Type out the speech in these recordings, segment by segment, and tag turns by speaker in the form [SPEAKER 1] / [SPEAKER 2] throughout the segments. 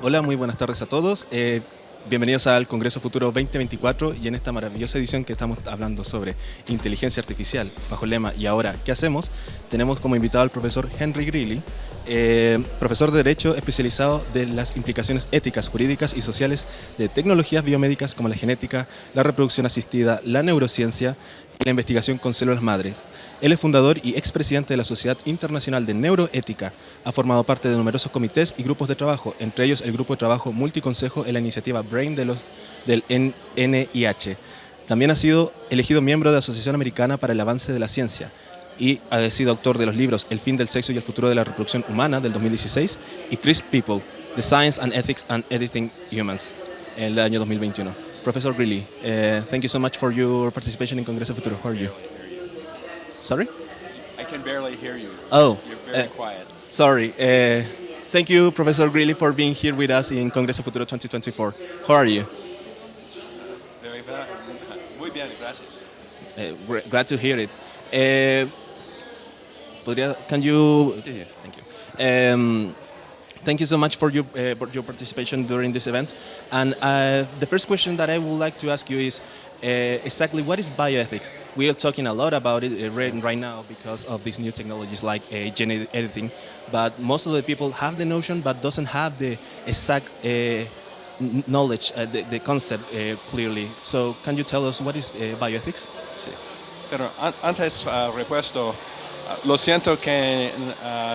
[SPEAKER 1] Hola, muy buenas tardes a todos. Bienvenidos al Congreso Futuro 2024 y en esta maravillosa edición que estamos hablando sobre inteligencia artificial bajo el lema ¿Y ahora qué hacemos? Tenemos como invitado al profesor Henry Greely, profesor de Derecho especializado de las implicaciones éticas, jurídicas y sociales de tecnologías biomédicas como la genética, la reproducción asistida, la neurociencia y la investigación con células madres. Él es fundador y expresidente de la Sociedad Internacional de Neuroética. Ha formado parte de numerosos comités y grupos de trabajo, entre ellos el grupo de trabajo multiconsejo en la iniciativa BRAIN del NIH. También ha sido elegido miembro de la Asociación Americana para el Avance de la Ciencia y ha sido autor de los libros El fin del sexo y el futuro de la reproducción humana del 2016 y Crisp People, The Science and Ethics and Editing Humans, en el año 2021. Professor Greely, thank you so much for your participation in Congreso Futuro. How are you? Sorry?
[SPEAKER 2] I can barely hear you.
[SPEAKER 1] Oh,
[SPEAKER 2] You're very quiet.
[SPEAKER 1] sorry. Thank you, Professor Greely, for being here with us in Congreso Futuro 2024. How are you?
[SPEAKER 2] Very bad. Muy bien, gracias.
[SPEAKER 1] We're glad to hear it. Can you?
[SPEAKER 2] Yeah.
[SPEAKER 1] Thank you. Thank you so much for your participation during this event. And the first question that I would like to ask you is exactly what is bioethics? We are talking a lot about it right now because of these new technologies like gene editing, but most of the people have the notion but doesn't have the exact knowledge, the concept clearly. So can you tell us what is bioethics?
[SPEAKER 2] Sí. Pero antes repuesto, lo siento que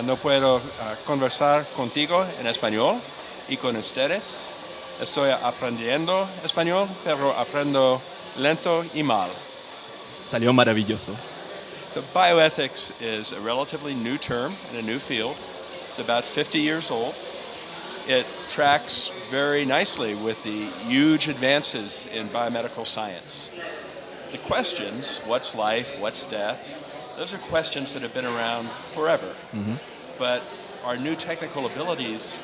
[SPEAKER 2] no puedo conversar contigo en español y con ustedes. Estoy aprendiendo español, pero aprendo lento y mal.
[SPEAKER 1] Salió maravilloso.
[SPEAKER 2] So bioethics is a relatively new term in a new field. It's about 50 years old. It tracks very nicely with the huge advances in biomedical science. The questions, what's life, what's death, those are questions that have been around forever. Mm-hmm. But our new technical abilities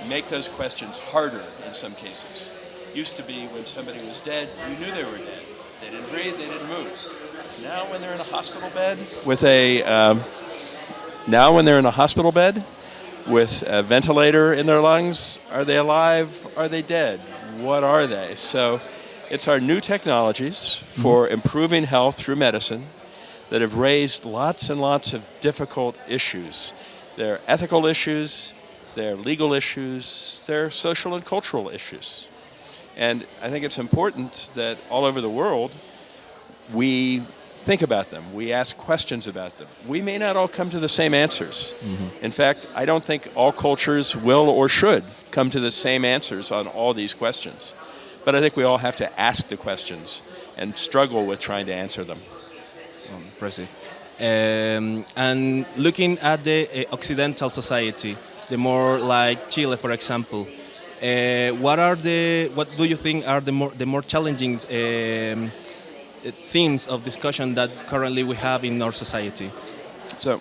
[SPEAKER 2] make those questions harder in some cases. Used to be when somebody was dead, you knew they were dead. They didn't breathe, they didn't move. Now when they're in a hospital bed with a ventilator in their lungs, are they alive? Are they dead? What are they? So it's our new technologies for improving health through medicine that have raised lots and lots of difficult issues. They're ethical issues, they're legal issues, they're social and cultural issues. And I think it's important that all over the world, we think about them. We ask questions about them. We may not all come to the same answers. Mm-hmm. In fact, I don't think all cultures will or should come to the same answers on all these questions. But I think we all have to ask the questions and struggle with trying to answer them.
[SPEAKER 1] Impressive. And looking at the Occidental society, the more like Chile, for example, what do you think are the more challenging themes of discussion that currently we have in our society?
[SPEAKER 2] So,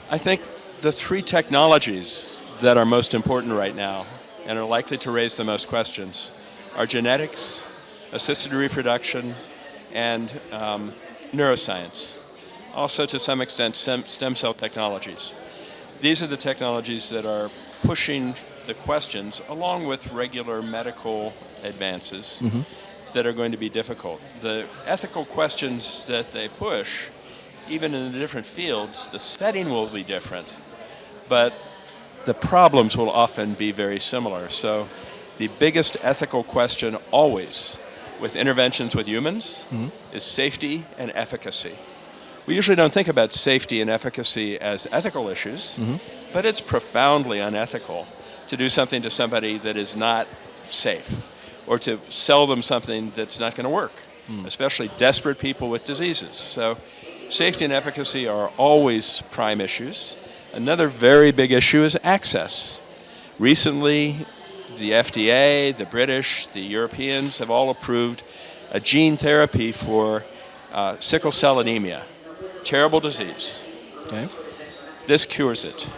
[SPEAKER 2] I think the three technologies that are most important right now and are likely to raise the most questions are genetics, assisted reproduction, and neuroscience. Also, to some extent, stem cell technologies. These are the technologies that are pushing the questions, along with regular medical advances, that are going to be difficult. The ethical questions that they push, even in the different fields, the setting will be different, but the problems will often be very similar. So the biggest ethical question always with interventions with humans is safety and efficacy. We usually don't think about safety and efficacy as ethical issues, but it's profoundly unethical to do something to somebody that is not safe, or to sell them something that's not going to work, especially desperate people with diseases. So safety and efficacy are always prime issues. Another very big issue is access. Recently, the FDA, the British, the Europeans have all approved a gene therapy for sickle cell anemia. Terrible disease.
[SPEAKER 1] Okay.
[SPEAKER 2] This cures it.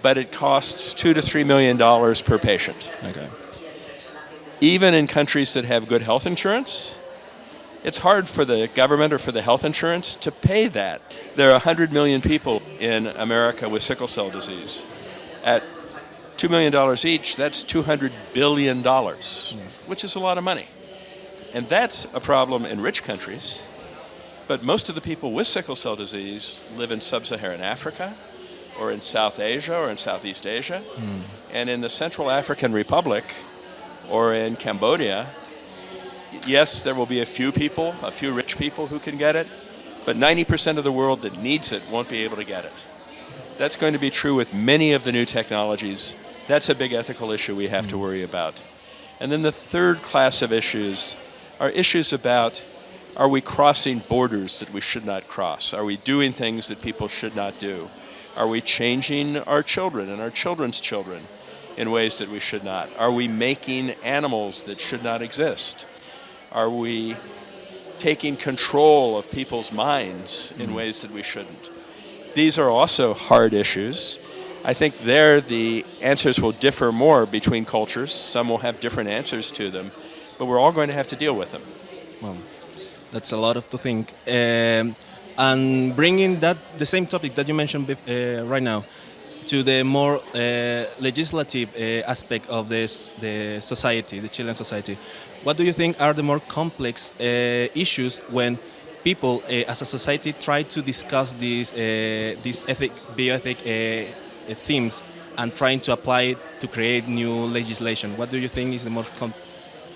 [SPEAKER 2] But it costs $2 to $3 million per patient.
[SPEAKER 1] Okay.
[SPEAKER 2] Even in countries that have good health insurance, it's hard for the government or for the health insurance to pay that. There are 100 million people in America with sickle cell disease. At $2 million each, that's $200 billion, which is a lot of money. And that's a problem in rich countries. But most of the people with sickle cell disease live in sub-Saharan Africa or in South Asia or in Southeast Asia. And in the Central African Republic or in Cambodia, yes, there will be a few rich people who can get it, but 90% of the world that needs it won't be able to get it. That's going to be true with many of the new technologies. That's a big ethical issue we have to worry about. And then the third class of issues are issues about, are we crossing borders that we should not cross? Are we doing things that people should not do? Are we changing our children and our children's children in ways that we should not? Are we making animals that should not exist? Are we taking control of people's minds in ways that we shouldn't? These are also hard issues. I think there the answers will differ more between cultures. Some will have different answers to them, but we're all going to have to deal with them.
[SPEAKER 1] Well, that's a lot to think. And bringing the same topic that you mentioned right now to the more legislative aspect of the society, the Chilean society, what do you think are the more complex issues when people as a society try to discuss these bioethic themes and trying to apply it to create new legislation? What do you think is the most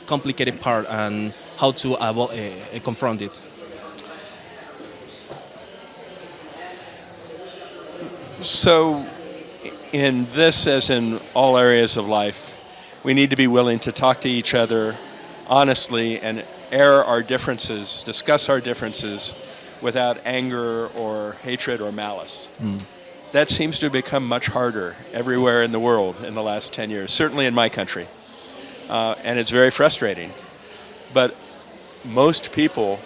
[SPEAKER 1] complicated part and how to confront it?
[SPEAKER 2] So in this, as in all areas of life, we need to be willing to talk to each other honestly and air our differences, discuss our differences without anger or hatred or malice. That seems to have become much harder everywhere in the world in the last 10 years, certainly in my country. And it's very frustrating. But most people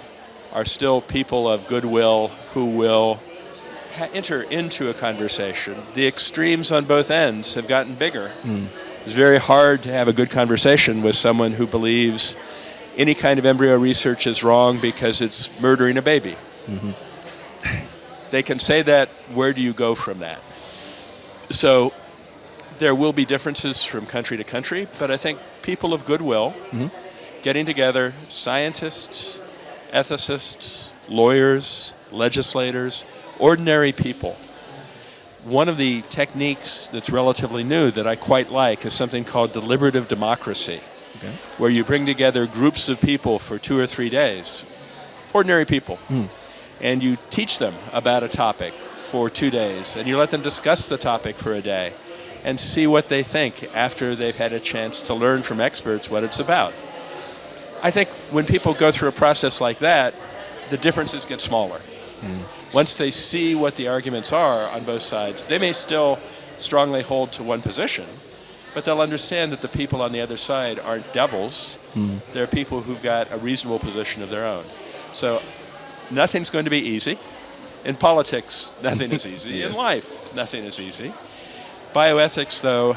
[SPEAKER 2] are still people of goodwill who will enter into a conversation. The extremes on both ends have gotten bigger. It's very hard to have a good conversation with someone who believes any kind of embryo research is wrong because it's murdering a baby. They can say that. Where do you go from that? So there will be differences from country to country, but I think people of goodwill getting together, scientists, ethicists, lawyers, legislators, ordinary people. One of the techniques that's relatively new that I quite like is something called deliberative democracy, where you bring together groups of people for 2 or 3 days, ordinary people, and you teach them about a topic for 2 days, and you let them discuss the topic for a day and see what they think after they've had a chance to learn from experts what it's about. I think when people go through a process like that, the differences get smaller. Once they see what the arguments are on both sides, they may still strongly hold to one position, but they'll understand that the people on the other side aren't devils. They're people who've got a reasonable position of their own. So nothing's going to be easy. In politics, nothing is easy. In life, nothing is easy. Bioethics, though,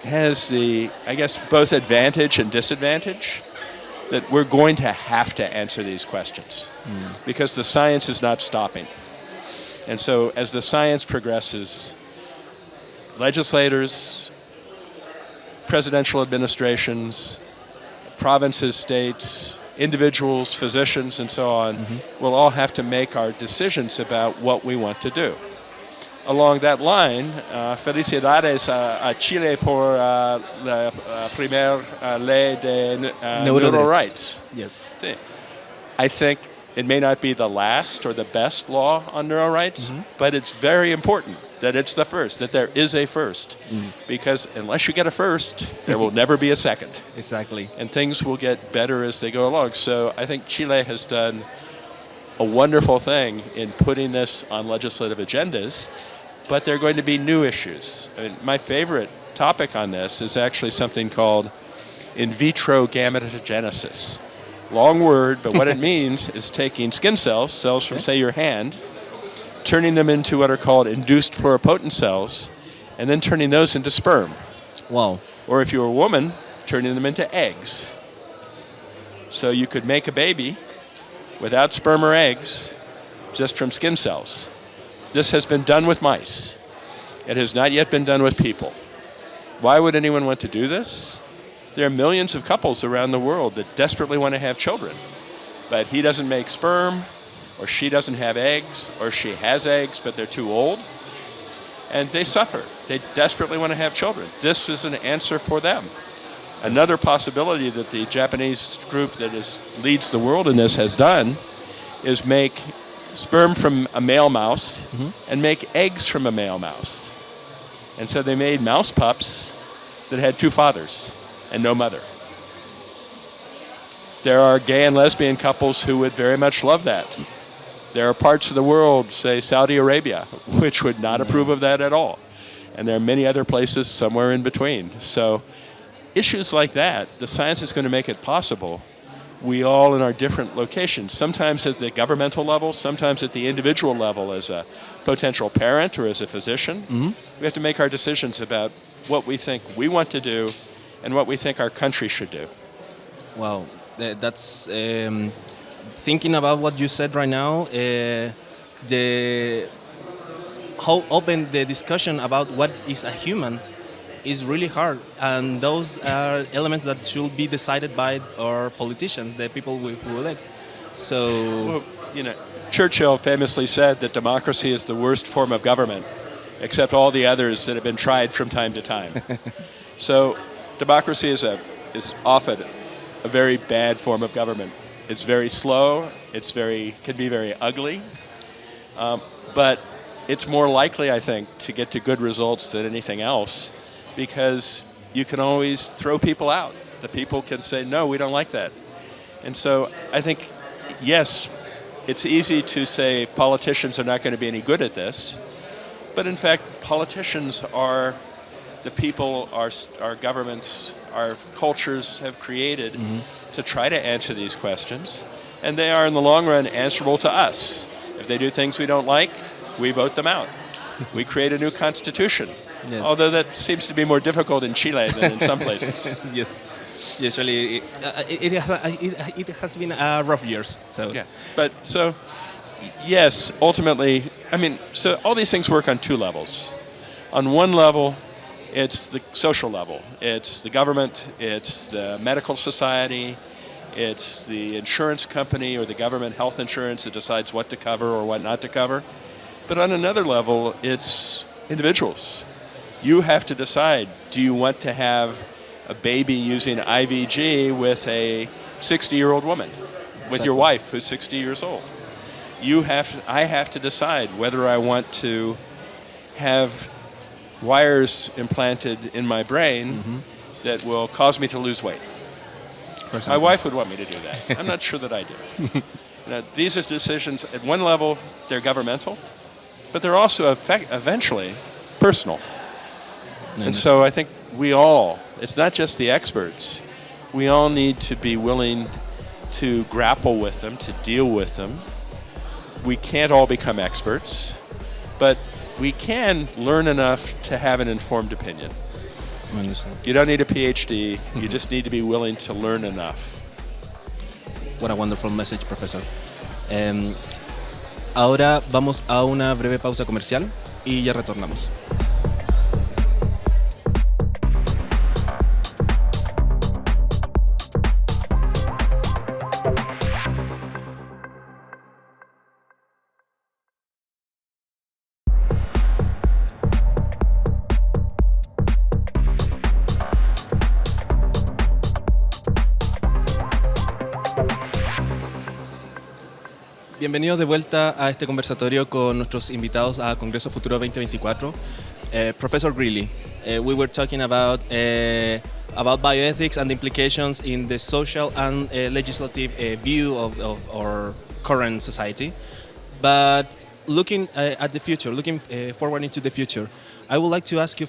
[SPEAKER 2] has the, I guess, both advantage and disadvantage that we're going to have to answer these questions because the science is not stopping. And so as the science progresses, legislators, presidential administrations, provinces, states, individuals, physicians, and so on, will all have to make our decisions about what we want to do. Along that line, felicidades a Chile por la primera ley de neural rights.
[SPEAKER 1] Yes.
[SPEAKER 2] I think it may not be the last or the best law on neural rights, but it's very important that it's the first, that there is a first. Because unless you get a first, there will never be a second.
[SPEAKER 1] Exactly.
[SPEAKER 2] And things will get better as they go along. So I think Chile has done a wonderful thing in putting this on legislative agendas, but there are going to be new issues. I mean, my favorite topic on this is actually something called in vitro gametogenesis. Long word, but what it means is taking skin cells, cells from, say, your hand, turning them into what are called induced pluripotent cells, and then turning those into sperm.
[SPEAKER 1] Wow.
[SPEAKER 2] Or if you're a woman, turning them into eggs. So you could make a baby without sperm or eggs, just from skin cells. This has been done with mice. It has not yet been done with people. Why would anyone want to do this? There are millions of couples around the world that desperately want to have children, but he doesn't make sperm, or she doesn't have eggs, or she has eggs, but they're too old, and they suffer. They desperately want to have children. This is an answer for them. Another possibility that the Japanese group that leads the world in this has done is make sperm from a male mouse and make eggs from a male mouse. And so they made mouse pups that had two fathers and no mother. There are gay and lesbian couples who would very much love that. There are parts of the world, say Saudi Arabia, which would not approve of that at all. And there are many other places somewhere in between. So issues like that, the science is going to make it possible. We all in our different locations, sometimes at the governmental level, sometimes at the individual level as a potential parent or as a physician. We have to make our decisions about what we think we want to do and what we think our country should do.
[SPEAKER 1] Wow, that's thinking about what you said right now. How open the discussion about what is a human is really hard, and those are elements that should be decided by our politicians, the people who elect. So,
[SPEAKER 2] well, Churchill famously said that democracy is the worst form of government, except all the others that have been tried from time to time. So, democracy is often a very bad form of government. It's very slow. Can be very ugly, but it's more likely, I think, to get to good results than anything else, because you can always throw people out. The people can say, no, we don't like that. And so I think, yes, it's easy to say politicians are not going to be any good at this, but in fact, politicians are the people our governments, our cultures have created to try to answer these questions, and they are in the long run answerable to us. If they do things we don't like, we vote them out. We create a new constitution. Yes. Although that seems to be more difficult in Chile than in some places.
[SPEAKER 1] Yes, usually it has been rough years. So
[SPEAKER 2] yeah, but so yes, ultimately, so all these things work on two levels. On one level, it's the social level. It's the government. It's the medical society. It's the insurance company or the government health insurance that decides what to cover or what not to cover. But on another level, it's individuals. You have to decide, do you want to have a baby using IVG with a 60-year-old woman, with your wife who's 60 years old? I have to decide whether I want to have wires implanted in my brain that will cause me to lose weight. My wife would want me to do that. I'm not sure that I do. These are decisions, at one level, they're governmental, but they're also eventually personal. And so I think it's not just the experts, we all need to be willing to grapple with them, to deal with them. We can't all become experts, but we can learn enough to have an informed opinion. You don't need a PhD, you just need to be willing to learn enough.
[SPEAKER 1] What a wonderful message, Professor. Ahora vamos a una breve pausa comercial y ya retornamos. Bienvenidos de vuelta a este conversatorio con nuestros invitados a Congreso Futuro 2024. Professor Greely, we were talking about bioethics and the implications in the social and legislative view of our current society. But looking at the future, looking forward into the future, I would like to ask you,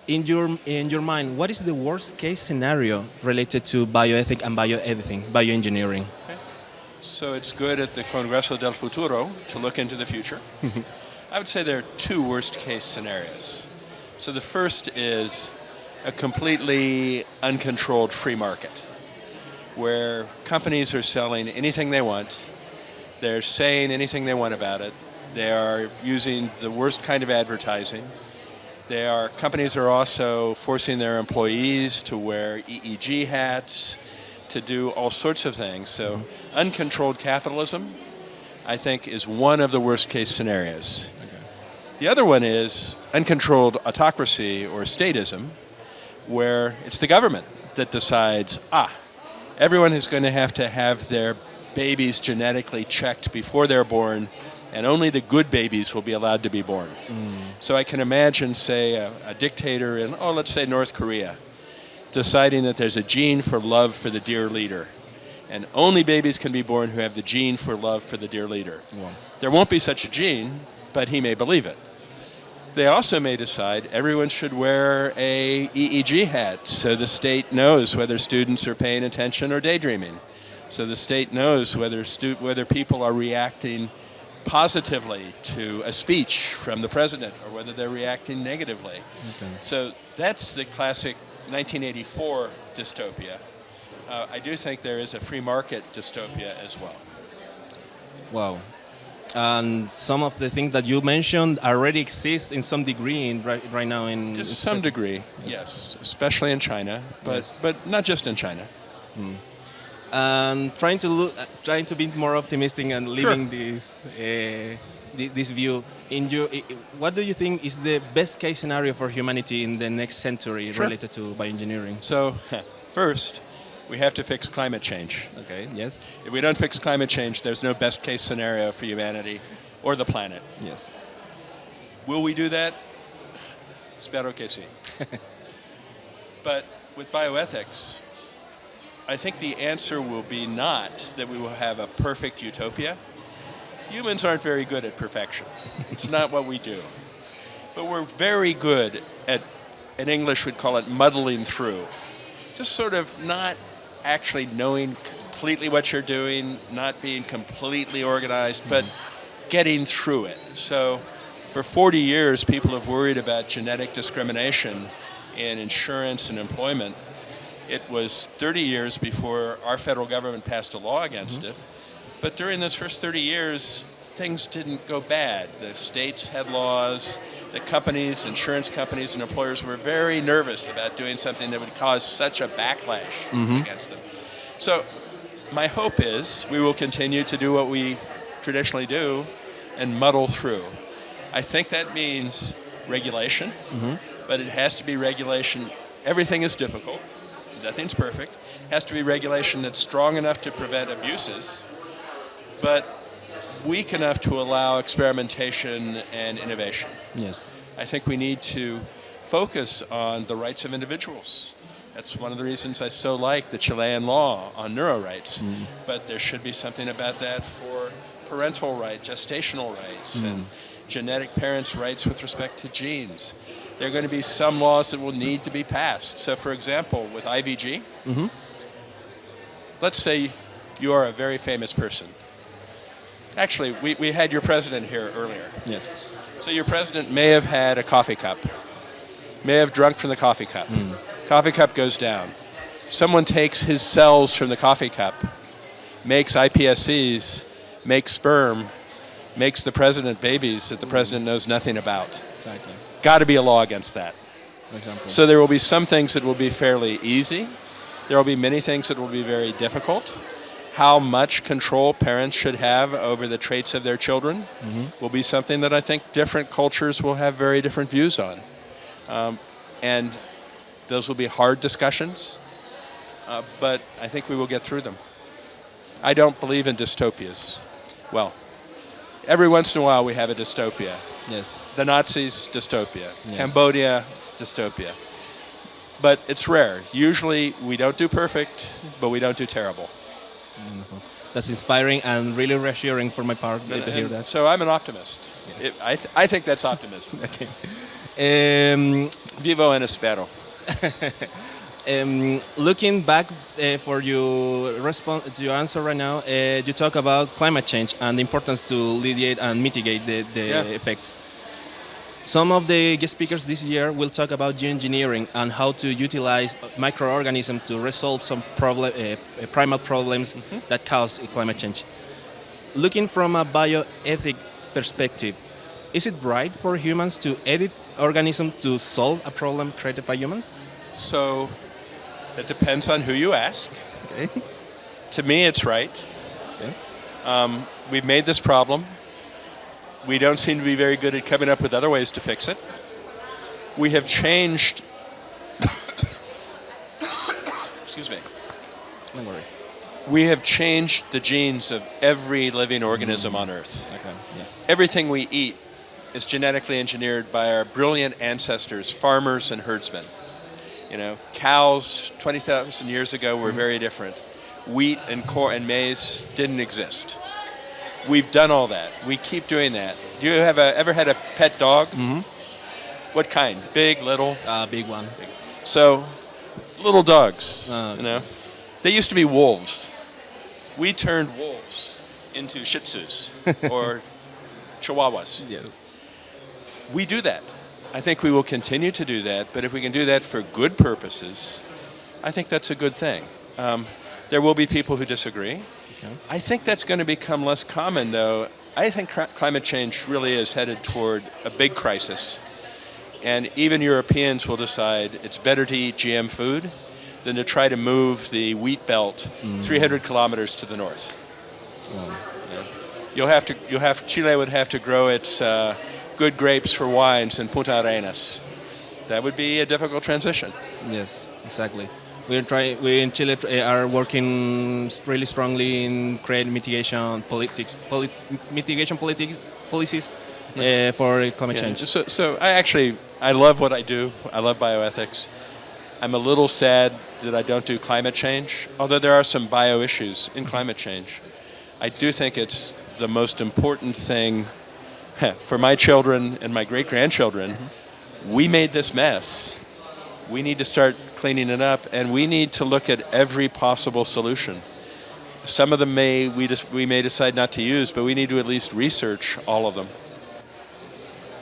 [SPEAKER 1] in your mind, what is the worst case scenario related to bioethics and bioediting, bioengineering?
[SPEAKER 2] So it's good at the Congreso del Futuro to look into the future. I would say there are two worst case scenarios. So the first is a completely uncontrolled free market, where companies are selling anything they want, they're saying anything they want about it, they are using the worst kind of advertising, Companies are also forcing their employees to wear EEG hats, to do all sorts of things. So uncontrolled capitalism, I think, is one of the worst case scenarios. Okay. The other one is uncontrolled autocracy or statism, where it's the government that decides, everyone is going to have their babies genetically checked before they're born, and only the good babies will be allowed to be born. So I can imagine, say, a dictator in, let's say North Korea, deciding that there's a gene for love for the dear leader. And only babies can be born who have the gene for love for the dear leader. Wow. There won't be such a gene, but he may believe it. They also may decide everyone should wear a EEG hat so the state knows whether students are paying attention or daydreaming. So the state knows whether people are reacting positively to a speech from the president or whether they're reacting negatively. Okay. So that's the classic 1984 dystopia. I do think there is a free market dystopia as well.
[SPEAKER 1] Wow. And some of the things that you mentioned already exist in some degree right now in...
[SPEAKER 2] To some degree, yes. Especially in China, but not just in China.
[SPEAKER 1] And trying to be more optimistic and living this view. What do you think is the best case scenario for humanity in the next century related to bioengineering?
[SPEAKER 2] So, first, we have to fix climate change.
[SPEAKER 1] Okay. Yes.
[SPEAKER 2] If we don't fix climate change, there's no best case scenario for humanity or the planet.
[SPEAKER 1] Yes.
[SPEAKER 2] Will we do that? Spero que sí. But with bioethics, I think the answer will be not that we will have a perfect utopia. Humans aren't very good at perfection. It's not what we do. But we're very good at, in English we'd call it muddling through. Just sort of not actually knowing completely what you're doing, not being completely organized, but getting through it. So for 40 years, people have worried about genetic discrimination in insurance and employment. It was 30 years before our federal government passed a law against it. But during those first 30 years, things didn't go bad. The states had laws. The companies, insurance companies and employers were very nervous about doing something that would cause such a backlash against them. So my hope is we will continue to do what we traditionally do and muddle through. I think that means regulation, but it has to be regulation. Everything is difficult. Nothing's perfect. It has to be regulation that's strong enough to prevent abuses, but weak enough to allow experimentation and innovation.
[SPEAKER 1] Yes.
[SPEAKER 2] I think we need to focus on the rights of individuals. That's one of the reasons I so like the Chilean law on neuro rights. But there should be something about that for parental rights, gestational rights, and genetic parents' rights with respect to genes. There are going to be some laws that will need to be passed. So, for example, with IVG, let's say you are a very famous person. Actually, we had your president here earlier.
[SPEAKER 1] Yes.
[SPEAKER 2] So your president may have had a coffee cup, may have drunk from the coffee cup. Coffee cup goes down. Someone takes his cells from the coffee cup, makes iPSCs, makes sperm, makes the president babies that the president knows nothing about.
[SPEAKER 1] Exactly.
[SPEAKER 2] Got to be a law against that.
[SPEAKER 1] Example.
[SPEAKER 2] So there will be some things that will be fairly easy. There will be many things that will be very difficult. How much control parents should have over the traits of their children will be something that I think different cultures will have very different views on. And those will be hard discussions, but I think we will get through them. I don't believe in dystopias. Well, every once in a while we have a dystopia.
[SPEAKER 1] Yes.
[SPEAKER 2] The Nazis, dystopia.
[SPEAKER 1] Yes.
[SPEAKER 2] Cambodia, dystopia. But it's rare. Usually we don't do perfect, but we don't do terrible.
[SPEAKER 1] That's inspiring and really reassuring for my part to hear that.
[SPEAKER 2] So I'm an optimist. Yeah. I think that's optimism.
[SPEAKER 1] Okay.
[SPEAKER 2] Vivo en espero.
[SPEAKER 1] Looking back for your response to your answer right now, you talk about climate change and the importance to alleviate and mitigate the effects. Some of the guest speakers this year will talk about geoengineering and how to utilize microorganisms to resolve some primal problems that cause climate change. Looking from a bioethic perspective, is it right for humans to edit organisms to solve a problem created by humans?
[SPEAKER 2] So it depends on who you ask.
[SPEAKER 1] Okay.
[SPEAKER 2] To me, it's right.
[SPEAKER 1] Okay.
[SPEAKER 2] We've made this problem. We don't seem to be very good at coming up with other ways to fix it. We have changed. Excuse me.
[SPEAKER 1] Don't worry.
[SPEAKER 2] We have changed the genes of every living organism on Earth.
[SPEAKER 1] Okay. Yes.
[SPEAKER 2] Everything we eat is genetically engineered by our brilliant ancestors, farmers and herdsmen. You know, cows 20,000 years ago were very different. Wheat and corn and maize didn't exist. We've done all that. We keep doing that. Do you have ever had a pet dog?
[SPEAKER 1] Mm-hmm.
[SPEAKER 2] What kind? Big, little?
[SPEAKER 1] Big one.
[SPEAKER 2] So, little dogs,
[SPEAKER 1] Okay.
[SPEAKER 2] you know, they used to be wolves. We turned wolves into Shih Tzus or Chihuahuas.
[SPEAKER 1] Yes.
[SPEAKER 2] We do that. I think we will continue to do that, but if we can do that for good purposes, I think that's a good thing. There will be people who disagree.
[SPEAKER 1] Okay.
[SPEAKER 2] I think that's going to become less common, though. I think climate change really is headed toward a big crisis. And even Europeans will decide it's better to eat GM food than to try to move the wheat belt 300 kilometers to the north. Yeah. Chile would have to grow its good grapes for wines in Punta Arenas. That would be a difficult transition.
[SPEAKER 1] Yes, exactly. We in Chile are working really strongly in creating mitigation policies for climate change.
[SPEAKER 2] So I love what I do. I love bioethics. I'm a little sad that I don't do climate change, although there are some bio issues in climate change. I do think it's the most important thing for my children and my great-grandchildren. We made this mess. We need to start cleaning it up, and we need to look at every possible solution. Some of them we may decide not to use, but we need to at least research all of them.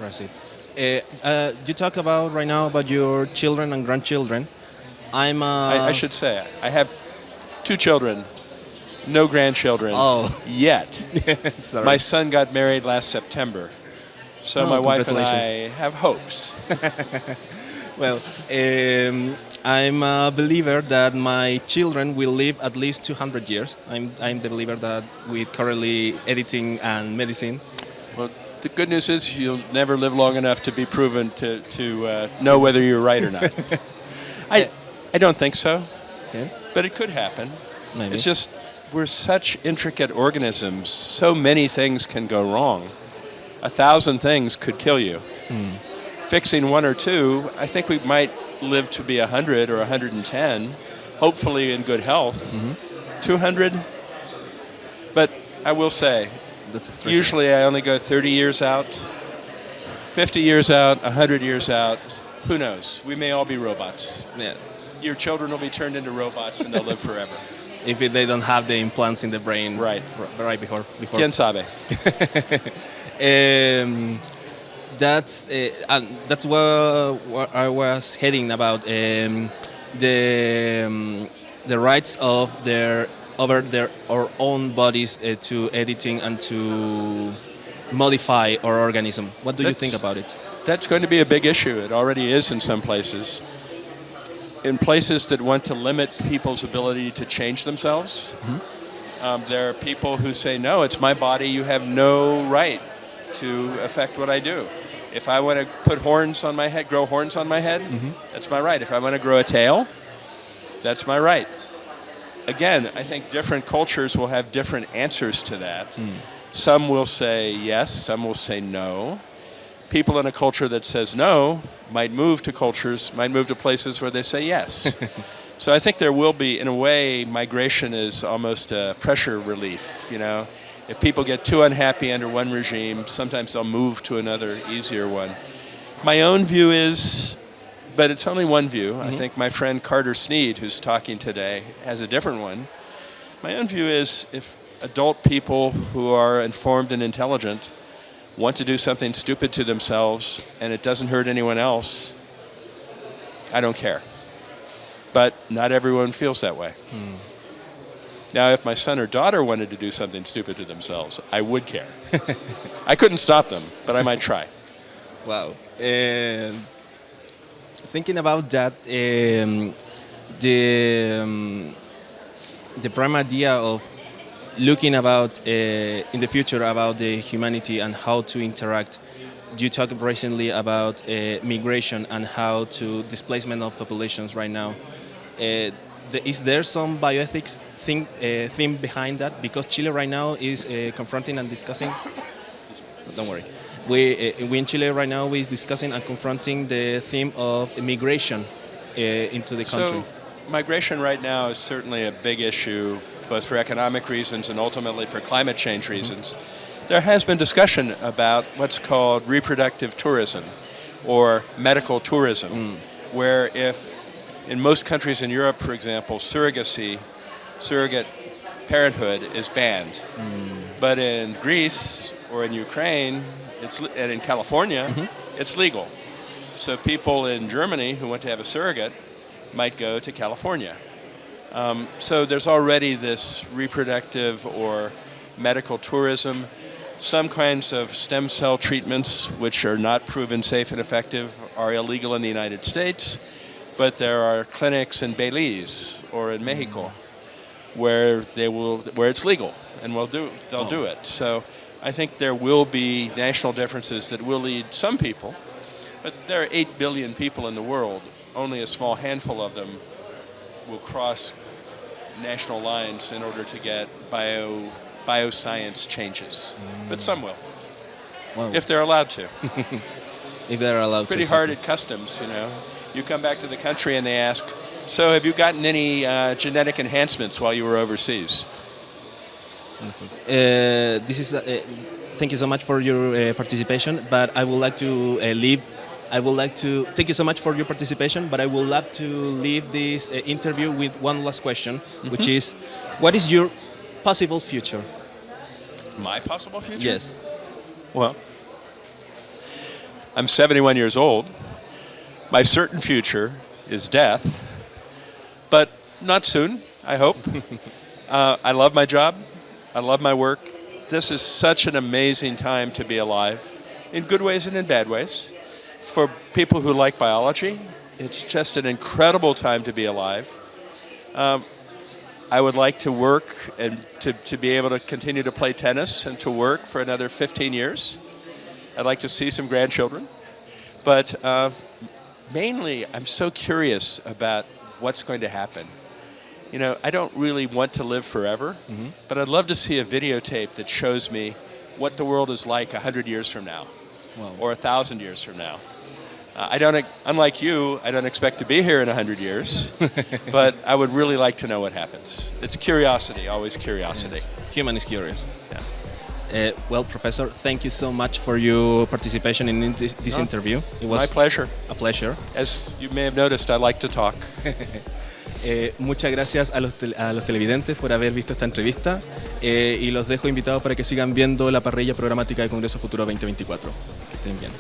[SPEAKER 1] Right. You talk about right now about your children and grandchildren.
[SPEAKER 2] I should say, I have 2 children, no grandchildren yet.
[SPEAKER 1] Sorry.
[SPEAKER 2] My son got married last September, so my wife and I have hopes.
[SPEAKER 1] Well, I'm a believer that my children will live at least 200 years. I'm the believer that with currently editing and medicine.
[SPEAKER 2] Well, the good news is you'll never live long enough to be proven to know whether you're right or not. I don't think so,
[SPEAKER 1] Okay.
[SPEAKER 2] but it could happen.
[SPEAKER 1] Maybe.
[SPEAKER 2] It's just we're such intricate organisms. So many things can go wrong. 1,000 things could kill you. Fixing 1 or 2, I think we might live to be 100 or 110, hopefully in good health. 200, but I will say,
[SPEAKER 1] That's
[SPEAKER 2] usually I only go 30 years out, 50 years out, 100 years out. Who knows? We may all be robots.
[SPEAKER 1] Yeah.
[SPEAKER 2] Your children will be turned into robots and they'll live forever.
[SPEAKER 1] If they don't have the implants in the brain
[SPEAKER 2] Right.
[SPEAKER 1] Right before.
[SPEAKER 2] ¿Quién sabe?
[SPEAKER 1] That's what I was heading about the rights of over their our own bodies to editing and to modify our organism. What do you think about it?
[SPEAKER 2] That's going to be a big issue. It already is in some places. In places that want to limit people's ability to change themselves, there are people who say, no, it's my body, you have no right to affect what I do. If I want to put horns on my head, grow horns on my head, that's my right. If I want to grow a tail, that's my right. Again, I think different cultures will have different answers to that. Some will say yes, some will say no. People in a culture that says no might move to places where they say yes. So I think there will be, in a way, migration is almost a pressure relief, you know. If people get too unhappy under one regime, sometimes they'll move to another, easier one. My own view is, but it's only one view. I think my friend Carter Sneed, who's talking today, has a different one. My own view is if adult people who are informed and intelligent want to do something stupid to themselves and it doesn't hurt anyone else, I don't care. But not everyone feels that way. Now, if my son or daughter wanted to do something stupid to themselves, I would care. I couldn't stop them, but I might try.
[SPEAKER 1] Wow. Thinking about that, the prime idea of looking about in the future about the humanity and how to interact. You talked recently about migration and how to displacement of populations right now. Is there some bioethics theme behind that? Because Chile right now is confronting and discussing. So don't worry. We in Chile right now we're discussing and confronting the theme of migration into the country.
[SPEAKER 2] So migration right now is certainly a big issue, both for economic reasons and ultimately for climate change reasons. There has been discussion about what's called reproductive tourism or medical tourism, where if in most countries in Europe, for example, surrogate parenthood is banned. But in Greece or in Ukraine, and in California, it's legal. So people in Germany who want to have a surrogate might go to California. So there's already this reproductive or medical tourism. Some kinds of stem cell treatments, which are not proven safe and effective, are illegal in the United States, but there are clinics in Belize or in Mexico where it's legal, and they'll do it. So I think there will be national differences that will lead some people, but there are 8 billion people in the world. Only a small handful of them will cross national lines in order to get bioscience changes. But some will, if they're allowed to.
[SPEAKER 1] If they're allowed
[SPEAKER 2] Pretty
[SPEAKER 1] to.
[SPEAKER 2] hard at customs, you know. You come back to the country and they ask, so have you gotten any genetic enhancements while you were overseas?
[SPEAKER 1] Thank you so much for your participation, but I would like to thank you so much for your participation, but I would love to leave this interview with one last question, which is, what is your possible future?
[SPEAKER 2] My possible future?
[SPEAKER 1] Yes.
[SPEAKER 2] Well, I'm 71 years old. My certain future is death, but not soon, I hope. I love my job. I love my work. This is such an amazing time to be alive, in good ways and in bad ways. For people who like biology, it's just an incredible time to be alive. I would like to work and to be able to continue to play tennis and to work for another 15 years. I'd like to see some grandchildren. But mainly, I'm so curious about what's going to happen. You know, I don't really want to live forever, but I'd love to see a videotape that shows me what the world is like 100 years from now, or 1,000 years from now. Unlike you, I don't expect to be here in 100 years, but I would really like to know what happens. It's curiosity, always curiosity.
[SPEAKER 1] Yes. Human is curious.
[SPEAKER 2] Yeah.
[SPEAKER 1] Well, Professor, thank you so much for your participation in this interview. It was
[SPEAKER 2] my pleasure.
[SPEAKER 1] A pleasure.
[SPEAKER 2] As you may have noticed, I like to talk.
[SPEAKER 1] Muchas gracias a los televidentes por haber visto esta entrevista y los dejo invitados para que sigan viendo la parrilla programática de Congreso Futuro 2024. Que estén bien.